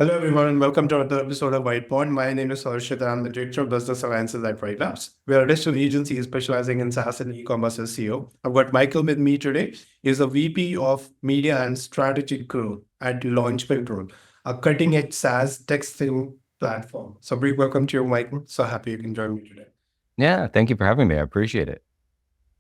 Hello, everyone, and welcome to another episode of Wytpod. My name is Harshit, and I'm the Director of Business Alliances at WytLabs. We are a digital agency specializing in SaaS and e-commerce SEO. I've got Michael with me today. He's a VP of Media and Strategic Growth at Launch Control, a cutting-edge SaaS texting platform. So, big welcome to you, Michael. So happy you can join me today. Yeah, thank you for having me. I appreciate it.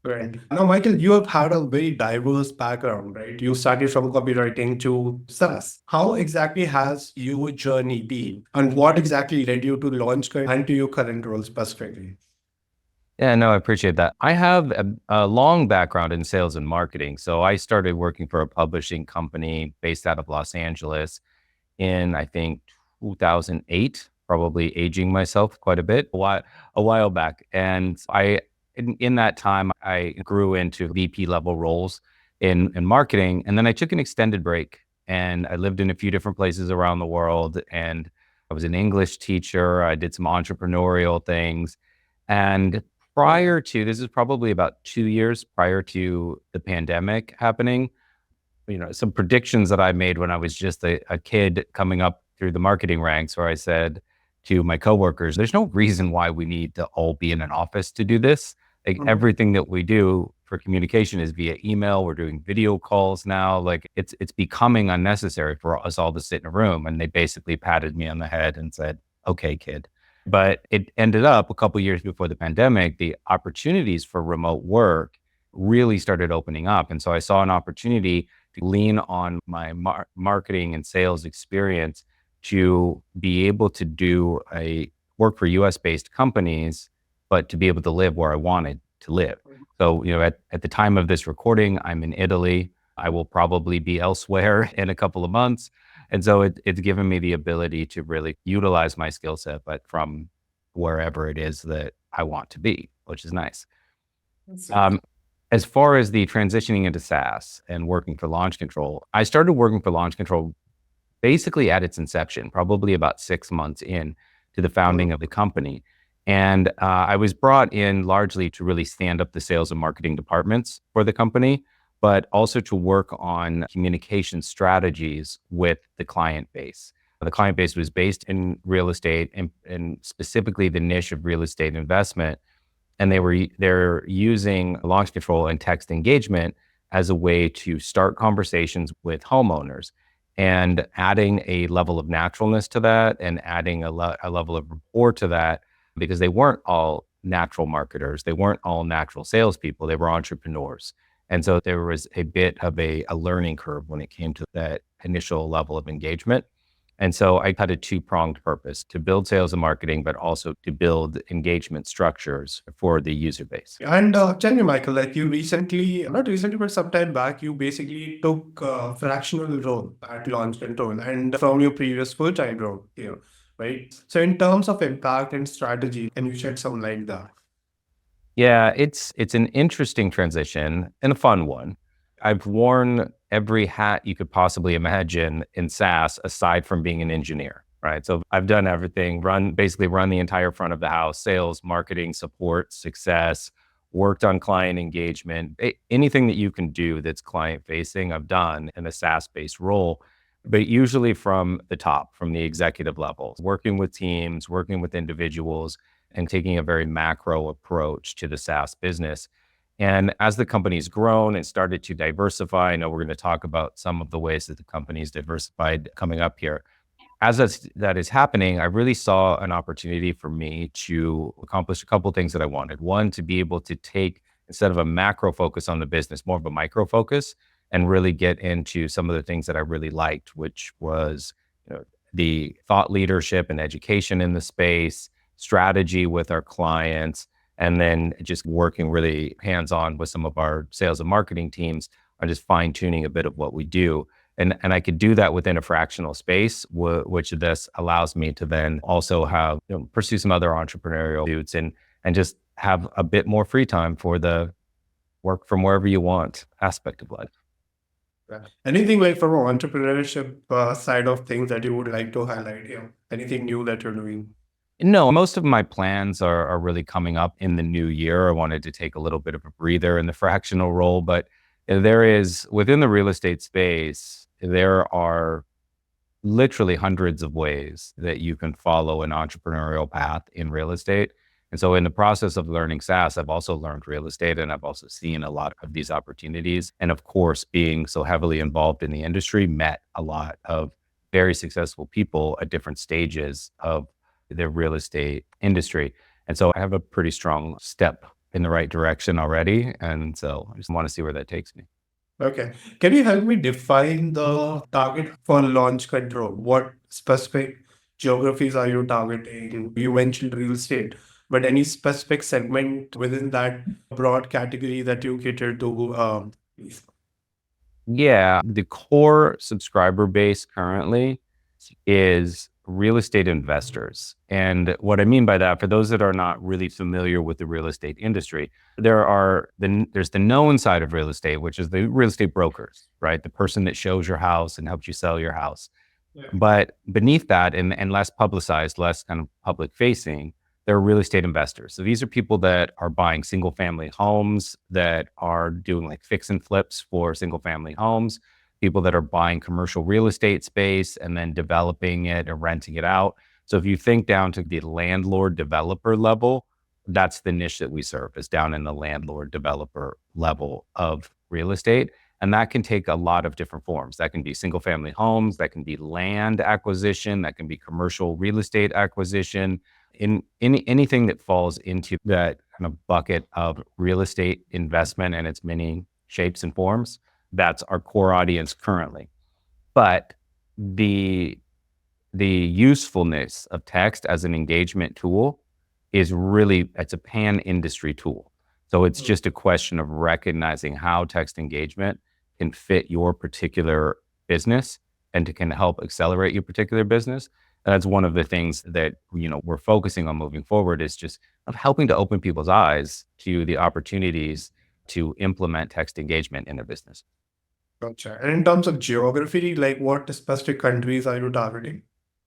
Right. Now, Michael, you have had a very diverse background, right? You started from copywriting to SaaS. How exactly has your journey been? And what exactly led you to launch and to your current role specifically? Yeah, no, I appreciate that. I have a long background in sales and marketing. So I started working for a publishing company based out of Los Angeles in, I think, 2008, probably aging myself quite a bit, a while back. And in that time, I grew into VP level roles in marketing. And then I took an extended break and I lived in a few different places around the world. And I was an English teacher. I did some entrepreneurial things. And prior to this is probably about 2 years prior to the pandemic happening, some predictions that I made when I was just a kid coming up through the marketing ranks, where I said to my coworkers, there's no reason why we need to all be in an office to do this. Like everything that we do for communication is via email. We're doing video calls now. Like it's becoming unnecessary for us all to sit in a room. And they basically patted me on the head and said, okay, kid. But it ended up a couple of years before the pandemic, the opportunities for remote work really started opening up. And so I saw an opportunity to lean on my marketing and sales experience to be able to do a work for US based companies, but to be able to live where I wanted to live. So, at the time of this recording, I'm in Italy. I will probably be elsewhere in a couple of months. And so it's given me the ability to really utilize my skill set, but from wherever it is that I want to be, which is nice. Um, as far as the transitioning into SaaS and working for Launch Control, I started working for Launch Control basically at its inception, probably about 6 months in to the founding of the company. And I was brought in largely to really stand up the sales and marketing departments for the company, but also to work on communication strategies with the client base. The client base was based in real estate and specifically the niche of real estate investment. And they're using launch control and text engagement as a way to start conversations with homeowners and adding a level of naturalness to that and adding a level of rapport to that, because they weren't all natural marketers. They weren't all natural salespeople. They were entrepreneurs. And so there was a bit of a learning curve when it came to that initial level of engagement. And so I had a two-pronged purpose: to build sales and marketing, but also to build engagement structures for the user base. And tell me, Michael, like you recently, not recently, but some time back, you basically took a fractional role at Launch Control and from your previous full-time role here, right? So in terms of impact and strategy, can you shed some light there? Yeah, it's an interesting transition and a fun one. I've worn every hat you could possibly imagine in SaaS aside from being an engineer, right? So I've done everything, basically run the entire front of the house: sales, marketing, support, success, worked on client engagement. Anything that you can do that's client facing, I've done in a SaaS-based role, but usually from the top, from the executive levels, working with teams, working with individuals, and taking a very macro approach to the SaaS business. And as the company's grown and started to diversify, I know we're going to talk about some of the ways that the company's diversified coming up here. As that is happening, I really saw an opportunity for me to accomplish a couple of things that I wanted. One, to be able to take, instead of a macro focus on the business, more of a micro focus and really get into some of the things that I really liked, which was, the thought leadership and education in the space, strategy with our clients, and then just working really hands-on with some of our sales and marketing teams on just fine-tuning a bit of what we do. And I could do that within a fractional space, which this allows me to then also have, pursue some other entrepreneurial pursuits and just have a bit more free time for the work from wherever you want aspect of life. Anything like from an entrepreneurship side of things that you would like to highlight here? Anything new that you're doing? No, most of my plans are really coming up in the new year. I wanted to take a little bit of a breather in the fractional role, but there is, within the real estate space, there are literally hundreds of ways that you can follow an entrepreneurial path in real estate. And so in the process of learning SaaS, I've also learned real estate and I've also seen a lot of these opportunities. And of course, being so heavily involved in the industry, met a lot of very successful people at different stages of the real estate industry. And so I have a pretty strong step in the right direction already. And so I just want to see where that takes me. Okay. Can you help me define the target for launch control? What specific geographies are you targeting? You mentioned real estate, but any specific segment within that broad category that you cater to? Yeah, the core subscriber base currently is real estate investors. And what I mean by that, for those that are not really familiar with the real estate industry, there's the known side of real estate, which is the real estate brokers, right? The person that shows your house and helps you sell your house. Yeah. But beneath that, and less publicized, less kind of public facing, there are real estate investors. So these are people that are buying single family homes, that are doing like fix and flips for single family homes, people that are buying commercial real estate space and then developing it or renting it out. So if you think down to the landlord developer level, that's the niche that we serve, is down in the landlord developer level of real estate. And that can take a lot of different forms. That can be single family homes, that can be land acquisition, that can be commercial real estate acquisition, in anything that falls into that kind of bucket of real estate investment and its many shapes and forms. That's our core audience currently. But the usefulness of text as an engagement tool is really, it's a pan industry tool. So it's just a question of recognizing how text engagement can fit your particular business and can help accelerate your particular business. And that's one of the things that, we're focusing on moving forward, is just of helping to open people's eyes to the opportunities to implement text engagement in their business. Gotcha. And in terms of geography, like what specific countries are you targeting?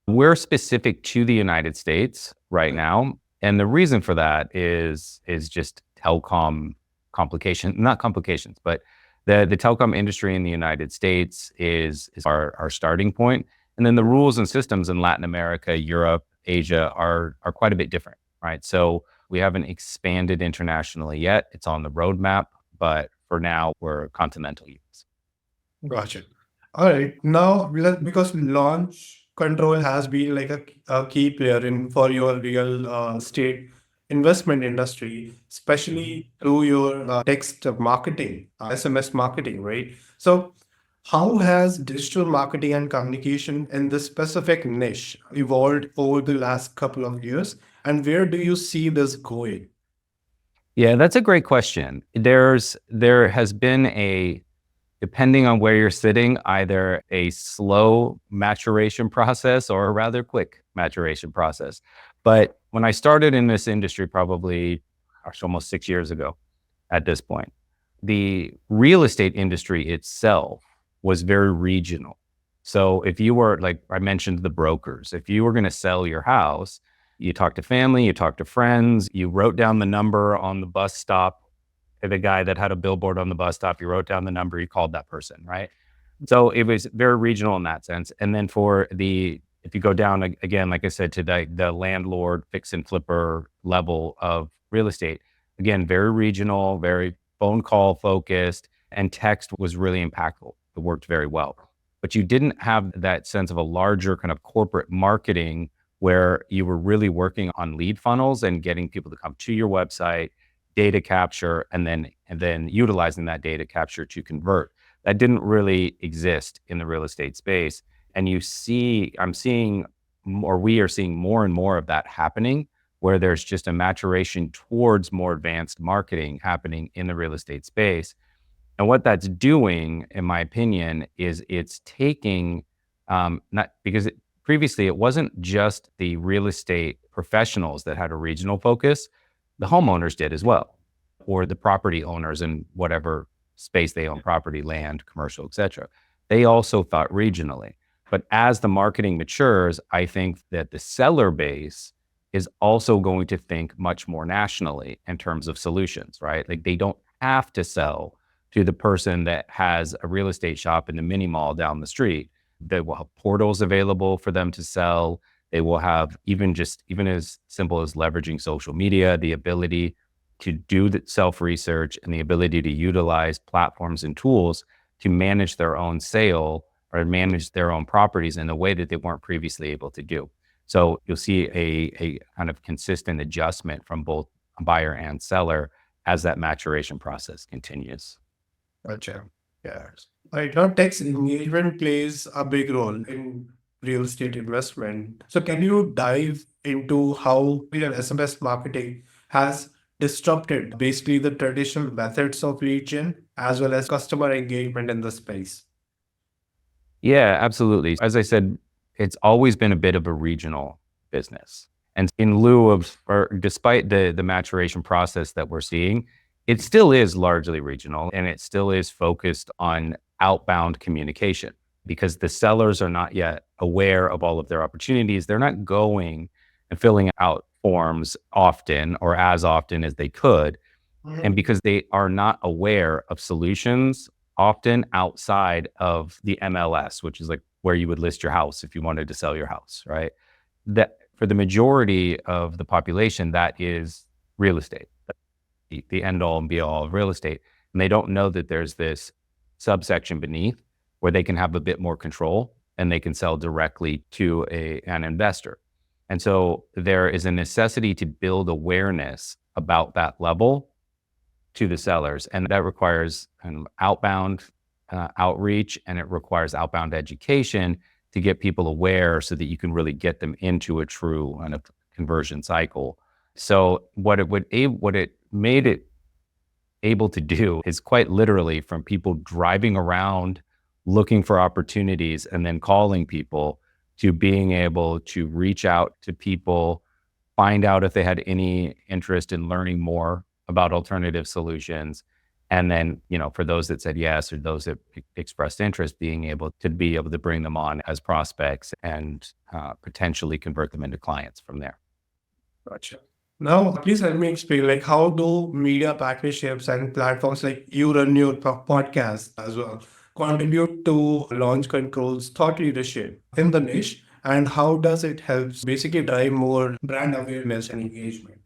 We're specific to the United States right now. And the reason for that is just telecom not complications, but the telecom industry in the United States is our starting point. And then the rules and systems in Latin America, Europe, Asia are quite a bit different, right? So we haven't expanded internationally yet. It's on the roadmap, but for now, we're continental US. Gotcha. All right. Now, because launch control has been like a key player in for your real estate investment industry, especially through your text marketing, SMS marketing, right? So, how has digital marketing and communication in this specific niche evolved over the last couple of years? And where do you see this going? Yeah, that's a great question. There has been depending on where you're sitting, either a slow maturation process or a rather quick maturation process. But when I started in this industry, probably almost 6 years ago at this point, the real estate industry itself was very regional. So if you were, like I mentioned, the brokers, if you were going to sell your house, you talk to family, you talk to friends, you wrote down the number on the bus stop, the guy that had a billboard on the bus stop, you wrote down the number, you called that person, right? So it was very regional in that sense. And then if you go down again, like I said, to the landlord fix and flipper level of real estate, again, very regional, very phone call focused, and text was really impactful. It worked very well. But you didn't have that sense of a larger kind of corporate marketing where you were really working on lead funnels and getting people to come to your website, data capture, and then utilizing that data capture to convert. That didn't really exist in the real estate space. And we are seeing more and more of that happening, where there's just a maturation towards more advanced marketing happening in the real estate space. And what that's doing, in my opinion, is it's taking, not because previously it wasn't just the real estate professionals that had a regional focus, the homeowners did as well, or the property owners in whatever space they own, property, land, commercial, et cetera. They also thought regionally. But as the marketing matures, I think that the seller base is also going to think much more nationally in terms of solutions, right? Like they don't have to sell to the person that has a real estate shop in the mini mall down the street. They will have portals available for them to sell. They will have even as simple as leveraging social media, the ability to do the self-research and the ability to utilize platforms and tools to manage their own sale or manage their own properties in a way that they weren't previously able to do. So you'll see a kind of consistent adjustment from both buyer and seller as that maturation process continues. Gotcha. Yeah. Right. Now, text engagement plays a big role in real estate investment. So, can you dive into how your SMS marketing has disrupted basically the traditional methods of lead gen as well as customer engagement in the space? Yeah, absolutely. As I said, it's always been a bit of a regional business. And in lieu of, or despite the maturation process that we're seeing, it still is largely regional and it still is focused on outbound communication because the sellers are not yet aware of all of their opportunities. They're not going and filling out forms often or as often as they could. And because they are not aware of solutions often outside of the MLS, which is like where you would list your house if you wanted to sell your house, right? That for the majority of the population, that is real estate, the end all and be all of real estate. And they don't know that there's this subsection beneath where they can have a bit more control and they can sell directly to an investor. And so there is a necessity to build awareness about that level to the sellers. And that requires kind of outbound outreach, and it requires outbound education to get people aware so that you can really get them into a true kind of conversion cycle. So what it made it able to do is quite literally from people driving around looking for opportunities and then calling people to being able to reach out to people, find out if they had any interest in learning more about alternative solutions. And then, for those that said yes, or those that expressed interest, being able to bring them on as prospects and potentially convert them into clients from there. Gotcha. Now, please help me explain, like, how do media partnerships and platforms like you run your podcast as well contribute to launch controls thought leadership in the niche, and how does it help basically drive more brand awareness and engagement?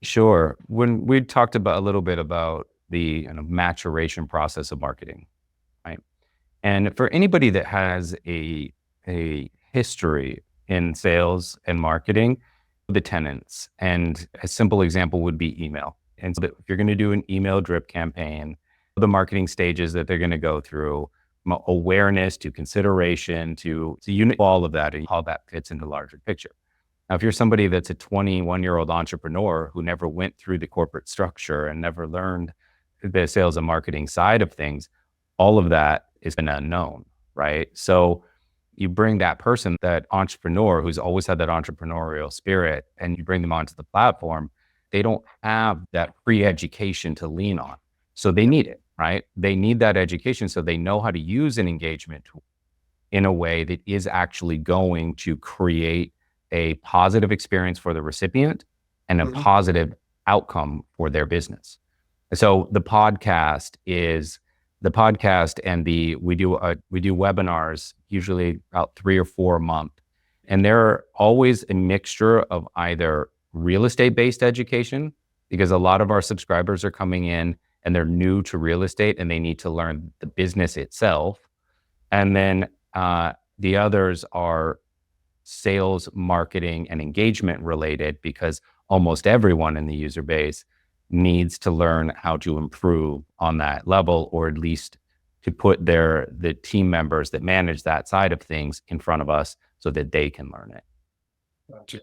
Sure. When we talked about a little bit about the kind of maturation process of marketing, right? And for anybody that has a history in sales and marketing, the tenants, and a simple example would be email. And so if you're going to do an email drip campaign, the marketing stages that they're going to go through, awareness to consideration to unit, all of that, and how that fits into the larger picture. Now, if you're somebody that's a 21-year-old entrepreneur who never went through the corporate structure and never learned the sales and marketing side of things, all of that is an unknown, right? So you bring that person, that entrepreneur who's always had that entrepreneurial spirit, and you bring them onto the platform, they don't have that pre-education to lean on. So they need it, right? They need that education so they know how to use an engagement tool in a way that is actually going to create a positive experience for the recipient and a positive outcome for their business. So the podcast and we do webinars usually about 3 or 4 a month. And they're always a mixture of either real estate based education, because a lot of our subscribers are coming in and they're new to real estate and they need to learn the business itself. And then the others are sales, marketing, and engagement related, because almost everyone in the user base needs to learn how to improve on that level, or at least to put the team members that manage that side of things in front of us so that they can learn it. Gotcha.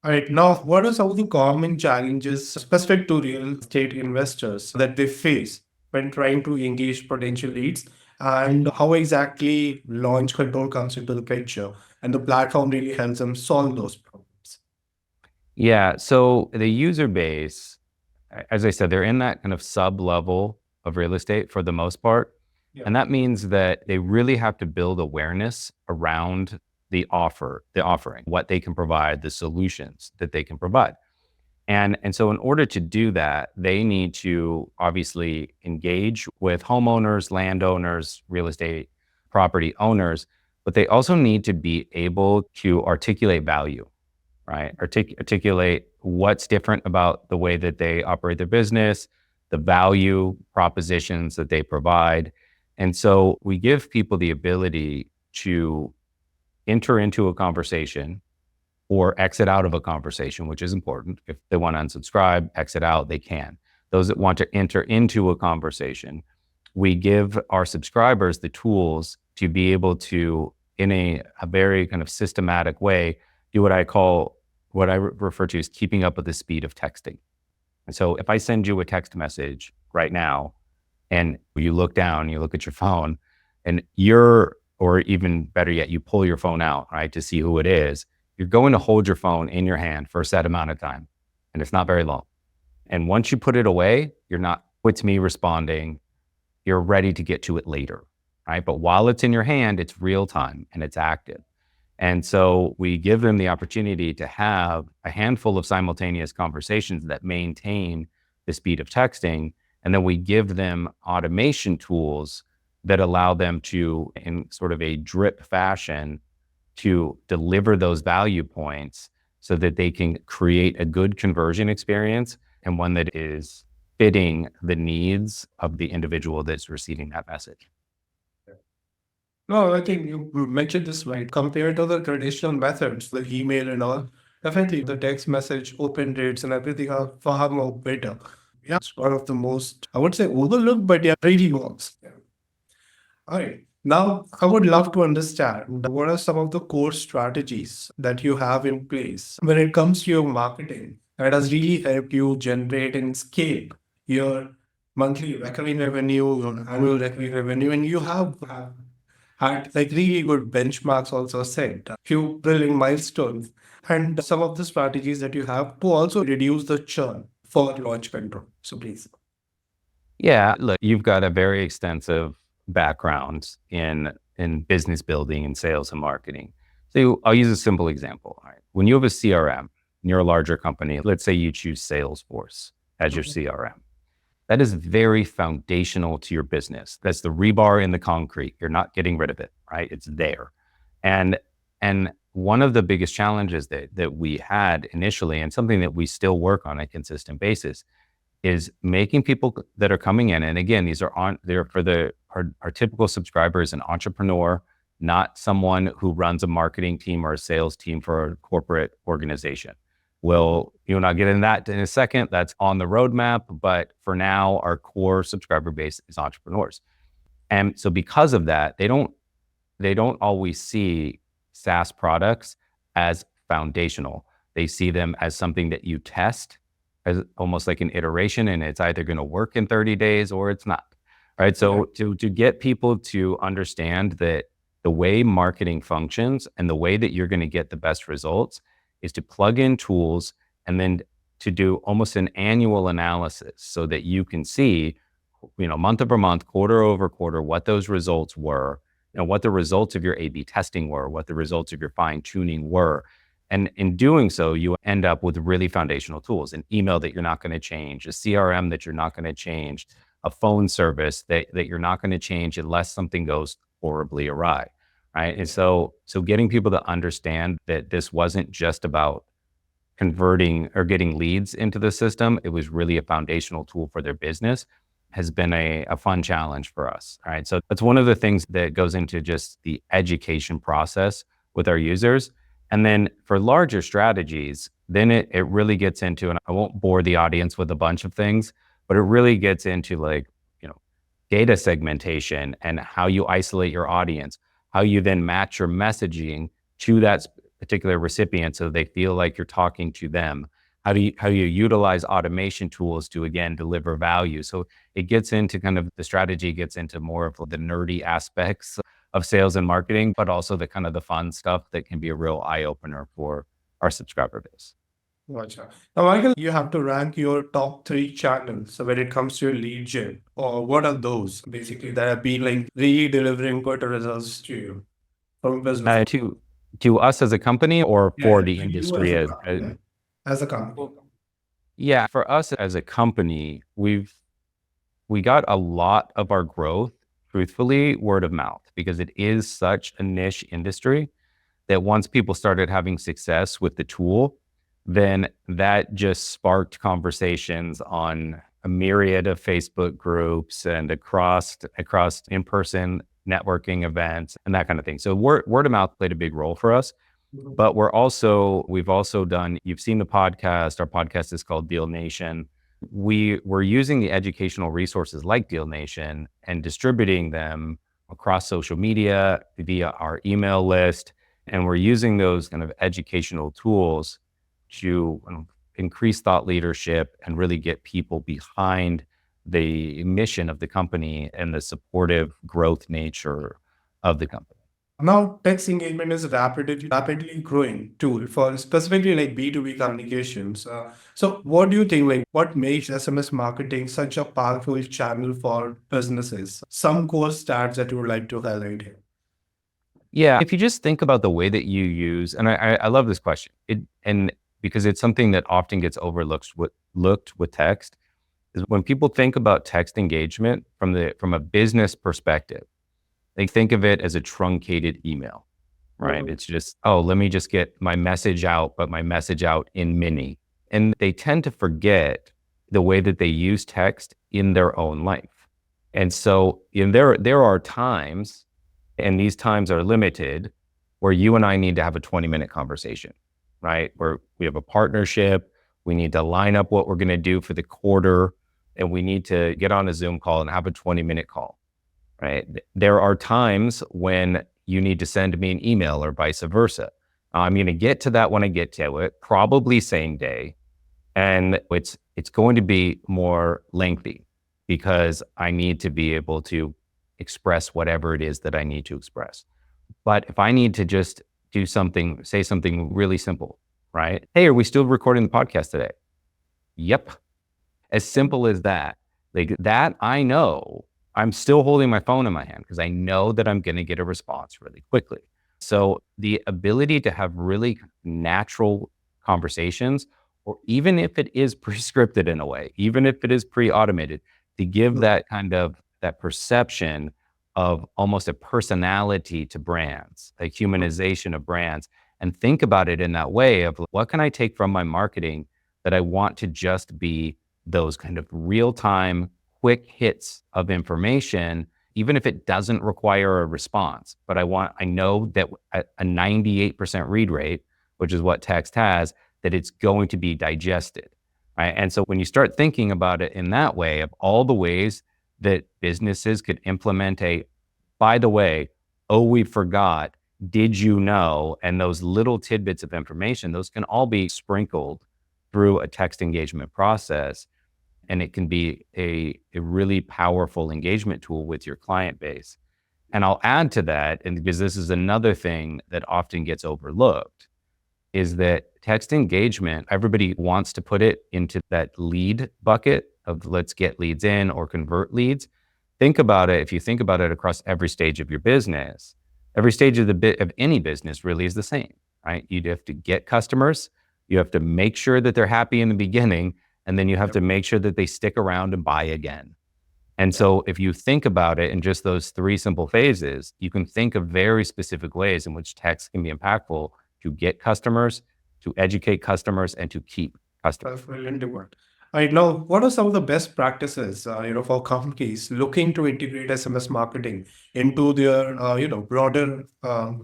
All right. Now, what are some of the common challenges specific to real estate investors that they face when trying to engage potential leads, and how exactly launch control comes into the picture and the platform really helps them solve those problems? Yeah. So the user base, as I said, they're in that kind of sub level of real estate for the most part. Yeah. And that means that they really have to build awareness around the offering, what they can provide, the solutions that they can provide. And so in order to do that, they need to obviously engage with homeowners, landowners, real estate property owners but they also need to be able to articulate value, right? Articulate what's different about the way that they operate their business, the value propositions that they provide. And so we give people the ability to enter into a conversation or exit out of a conversation, which is important. If they want to unsubscribe, exit out, they can. Those that want to enter into a conversation, we give our subscribers the tools to be able to, in a very kind of systematic way, do what I refer to as keeping up with the speed of texting. And so if I send you a text message right now and you look down, you look at your phone and or even better yet, you pull your phone out, right, to see who it is, you're going to hold your phone in your hand for a set amount of time. And it's not very long. And once you put it away, it's me responding, you're ready to get to it later, right? But while it's in your hand, it's real time and it's active. And so we give them the opportunity to have a handful of simultaneous conversations that maintain the speed of texting. And then we give them automation tools that allow them to, in sort of a drip fashion, to deliver those value points so that they can create a good conversion experience and one that is fitting the needs of the individual that's receiving that message. No, I think you mentioned this right. Compared to the traditional methods, the email and all, definitely the text message, open rates, and everything are far more better. Yeah, it's one of the most, I would say, overlooked, but yeah, really works. Yeah. All right. Now, I would love to understand what are some of the core strategies that you have in place when it comes to your marketing that has really helped you generate and scale your monthly recurring revenue, your annual recurring revenue, and you have had like really good benchmarks also set, a few brilliant milestones, and some of the strategies that you have to also reduce the churn for launch control. So please. Yeah, look, you've got a very extensive background in business building and sales and marketing. So I'll use a simple example. All right. When you have a CRM, and you're a larger company, let's say you choose Salesforce as your CRM. That is very foundational to your business. That's the rebar in the concrete. You're not getting rid of it, right? It's there. And one of the biggest challenges that we had initially, and something that we still work on a consistent basis, is making people that are coming in, and again, they're for our typical subscriber is an entrepreneur, not someone who runs a marketing team or a sales team for a corporate organization. I'll get into that in a second. That's on the roadmap, but for now, our core subscriber base is entrepreneurs. And so because of that, they don't always see SaaS products as foundational. They see them as something that you test, as almost like an iteration, and it's either going to work in 30 days or it's not, right? So to get people to understand that the way marketing functions and the way that you're going to get the best results is to plug in tools and then to do almost an annual analysis so that you can see, month over month, quarter over quarter, what those results were, what the results of your A/B testing were, what the results of your fine tuning were. And in doing so, you end up with really foundational tools, an email that you're not going to change, a CRM that you're not going to change, a phone service that you're not going to change unless something goes horribly awry, right? And so getting people to understand that this wasn't just about converting or getting leads into the system, it was really a foundational tool for their business, has been a fun challenge for us, right? So that's one of the things that goes into just the education process with our users. And then for larger strategies, then it really gets into, and I won't bore the audience with a bunch of things, but it really gets into data segmentation and how you isolate your audience, how you then match your messaging to that particular recipient so they feel like you're talking to them. How you utilize automation tools to, again, deliver value. So it gets into the strategy gets into more of the nerdy aspects of sales and marketing, but also the kind of the fun stuff that can be a real eye opener for our subscriber base. Gotcha. Now, Michael, you have to rank your top 3 channels. So when it comes to your lead gen, or what are those basically that have been really delivering good results to you from business? To us as a company or for the to you industry as a company. Yeah, for us as a company, we got a lot of our growth truthfully, word of mouth, because it is such a niche industry that once people started having success with the tool, then that just sparked conversations on a myriad of Facebook groups and across in-person networking events and that kind of thing. So word of mouth played a big role for us. But we've also done, you've seen the podcast, our podcast is called Deal Nation. We're using the educational resources like Deal Nation and distributing them across social media via our email list. And we're using those kind of educational tools to increase thought leadership and really get people behind the mission of the company and the supportive growth nature of the company. Now, text engagement is rapidly growing tool for specifically like B2B communications. So what do you think, like what makes SMS marketing such a powerful channel for businesses? Some core stats that you would like to highlight here. Yeah, if you just think about the way that you use, and I love this question, and because it's something that often gets overlooked with text, is when people think about text engagement from a business perspective, they think of it as a truncated email, right? It's just, oh, let me just get my message out, but my message out in mini. And they tend to forget the way that they use text in their own life. And so there are times, and these times are limited, where you and I need to have a 20-minute conversation, right? Where we have a partnership, we need to line up what we're going to do for the quarter, and we need to get on a Zoom call and have a 20-minute call. Right. There are times when you need to send me an email or vice versa. I'm going to get to that when I get to it, probably same day. And it's going to be more lengthy because I need to be able to express whatever it is that I need to express. But if I need to just say something really simple, right? Hey, are we still recording the podcast today? Yep. As simple as that. Like that, I know I'm still holding my phone in my hand because I know that I'm going to get a response really quickly. So the ability to have really natural conversations, or even if it is pre-scripted in a way, even if it is pre-automated, to give that kind of that perception of almost a personality to brands, a humanization of brands, and think about it in that way of what can I take from my marketing that I want to just be those kind of real-time quick hits of information, even if it doesn't require a response. But I know that at a 98% read rate, which is what text has, that it's going to be digested, right? And so when you start thinking about it in that way, of all the ways that businesses could implement by the way, oh, we forgot, did you know? And those little tidbits of information, those can all be sprinkled through a text engagement process. And it can be a really powerful engagement tool with your client base. And I'll add to that, and because this is another thing that often gets overlooked, is that text engagement, everybody wants to put it into that lead bucket of let's get leads in or convert leads. Think about it, if you think about it across every stage of your business, every stage of any business really is the same, right? You'd have to get customers, you have to make sure that they're happy in the beginning, and then you have to make sure that they stick around and buy again. And so if you think about it in just those three simple phases, you can think of very specific ways in which text can be impactful to get customers, to educate customers, and to keep customers. That's brilliant word. Right now, what are some of the best practices, for companies looking to integrate SMS marketing into their, broader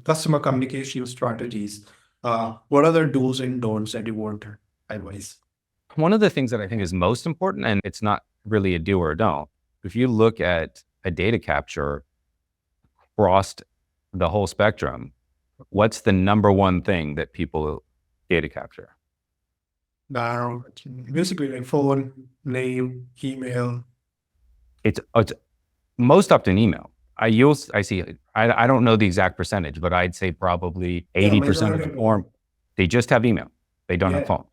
customer communication strategies? What are the do's and don'ts that you want to advise? One of the things that I think is most important, and it's not really a do or a don't, if you look at a data capture across the whole spectrum, what's the number one thing that people data capture? Basically like phone, name, email. It's most often email. I don't know the exact percentage, but I'd say probably 80% of the form, they just have email. They don't have phone.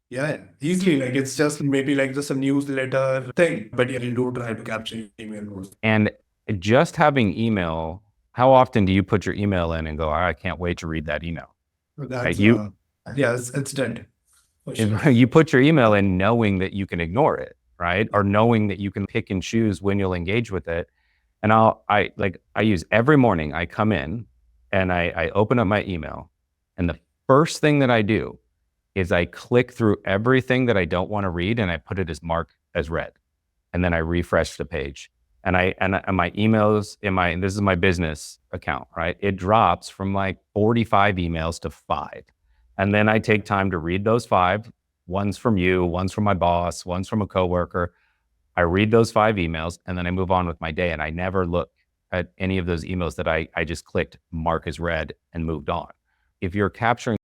Yeah, easily. Like it's just maybe like just a newsletter thing, but you do try to capture email most. And just having email, how often do you put your email in and go, I can't wait to read that email? That's, it's dead. Sure. You put your email in knowing that you can ignore it, right? Or knowing that you can pick and choose when you'll engage with it. And I use every morning, I come in and I open up my email, and the first thing that I do is I click through everything that I don't want to read and I put it as marked as read. And then I refresh the page. And my emails this is my business account, right? It drops from like 45 emails to 5. And then I take time to read those 5. One's from you, one's from my boss, one's from a coworker. I read those 5 emails and then I move on with my day. And I never look at any of those emails that I just clicked mark as read and moved on. If you're capturing